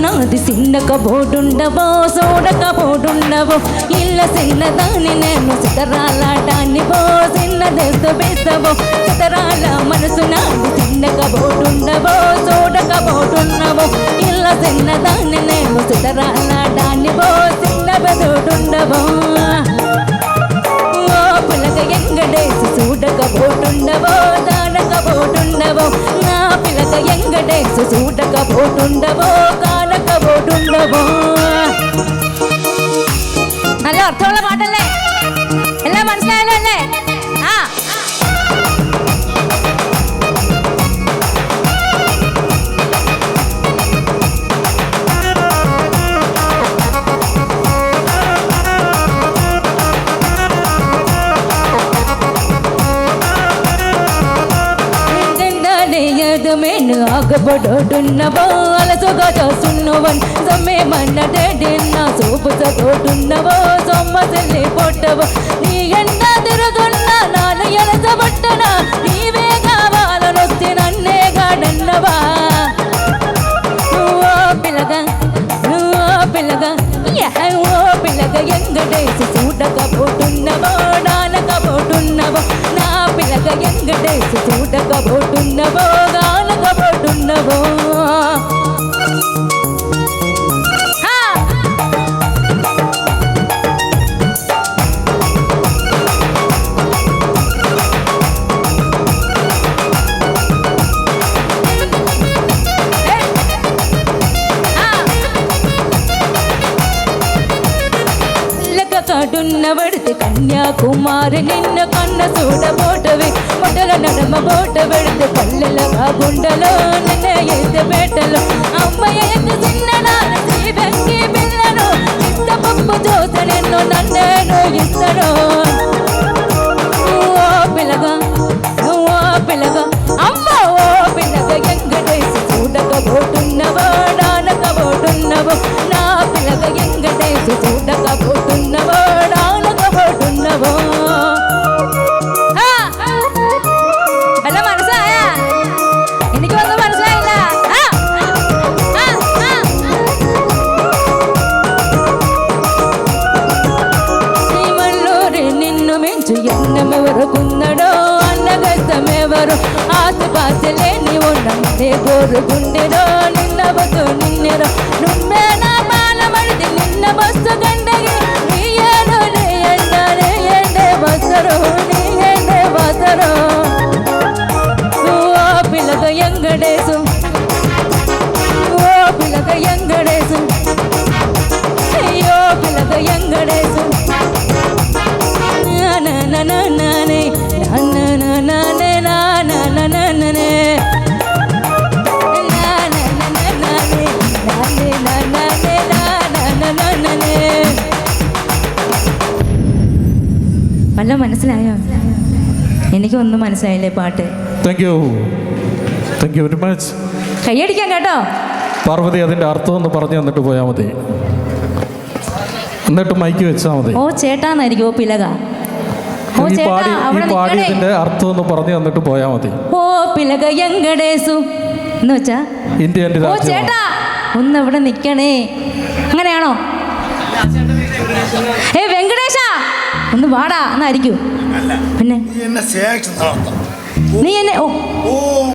నాది చిన్నక బోడుండవో సోడక బోడుండవో ఇళ్ళ చిన్నదాన్ని నేను సితరాలాటాన్ని పో చిన్నదేస్తూ బేస్తవో సితరాల మనసు నాది చిన్నక బోడుండవో సోడక బోడుండవో ఇళ్ళ చిన్నదాన్ని నేను సితరాలాటాన్ని పో చిన్న బెదోడుండవో ఓ పిల్లక ఎంగడేసి చూడక బోడుండవో దానక బోడుండవో నా పిల్లక ఎంగడేసి చూడక బోడుండవో കാലക്ക ബോട്ടുണ്ടവോ. നല്ല അർത്ഥമുള്ള പാട്ടല്ലേ? എല്ലാം മനസ്സിലായല്ലോ അല്ലേ? ആ మేను ఆగబడున్నవో అలసగా చూస్తున్నవన్ సమ్మె మన్నడే నా సూపు చదువుతున్నవో సొమ్మసల్లి పొట్టవో నీ ఎండ తిరుగుతున్నా నాన్న ఎలసబట్టనా నీవే కావాలనొస్తే నన్నే గాడన్నవా ఓ పిల్లగా ఓ పిల్లగా ఎంగడేసి చూడకపోతున్నవో నానకపోతున్నవో నా పిల్లగా ఎంగడేసి చూడకపోతున్నవో గానకపోతున్నవో. కాడున్నబడితే కన్యాకుమారి నిన్న కన్న చూడబోటవి మొదల నడమ బోట పెడితే పల్లెల గుండెలో నిన్న ఎత్తే పేటలో అమ్మయ్య చిన్ననాన్న శ్రీబెంకి పిల్లను ఇస్త పప్పు చూస నిన్ను నన్నేను ఇస్తాను ఓ పిల్లగా అమ్మ ఓ పిల్లగా ఎంగడేసి చూడకపోతున్నవో నానకపోతున్నవో నా పిల్లగా ఎంగడేసి చూడకపోతున్నవో నానకపోతున్నవో. അല്ല മനസ്സിലായ? എനിക്കൊന്നും മനസ്സിലായില്ല. శ్రీమల్లూరి నిన్ను మించు ఎన్నమెవరుకున్నాడో అన్నగస్తమెవరు ఆశపాశ లేని ఉన్నంటే కోరుకుండెరో నిన్న బతు నిన్నెరో నువ్వే నా బాలమడిది నిన్న బస్సు గండగి నీ ఎండే బసరు నీ ఎండే బసరు ఓ పిల్లగ ఎంగడేసు ఓ పిల్లగ ఎంగడేసు అయ్యో పిల్లగ ఎంగడేసు నానే വല്ല മനസ്സിലായോ? എനിക്കൊന്നും മനസ്സിലായില്ലേ പാട്ട്. Thank you very much. കൈയടിക്കാൻ കേട്ടോ. പാർവതി അതിന്റെ അർത്ഥം ഒന്ന് പറഞ്ഞു തന്നിട്ട് പോയാൽ മതി, എന്നിട്ട് മൈക്ക് വെച്ചാൽ മതി. ഓ ചേട്ടാന്നായിരിക്കും. ഓ പിലക ഈ പാടിയതിന്റെ അർത്ഥം ഒന്ന് പറഞ്ഞു തന്നിട്ട് പോയാൽ മതി. ഓ പിലക എങ്കടേസു എന്ന് വെച്ചാ ഇന്ത്യൻ്റെ ഓ ചേട്ടാ ഒന്ന് ഇവിടെ നിക്കണേ, അങ്ങനെയാണോ? ഏ വെങ്കടേശ ഒന്ന് വാടാ എന്നായിരിക്കും. പിന്നെ നീ എന്നെ ഓ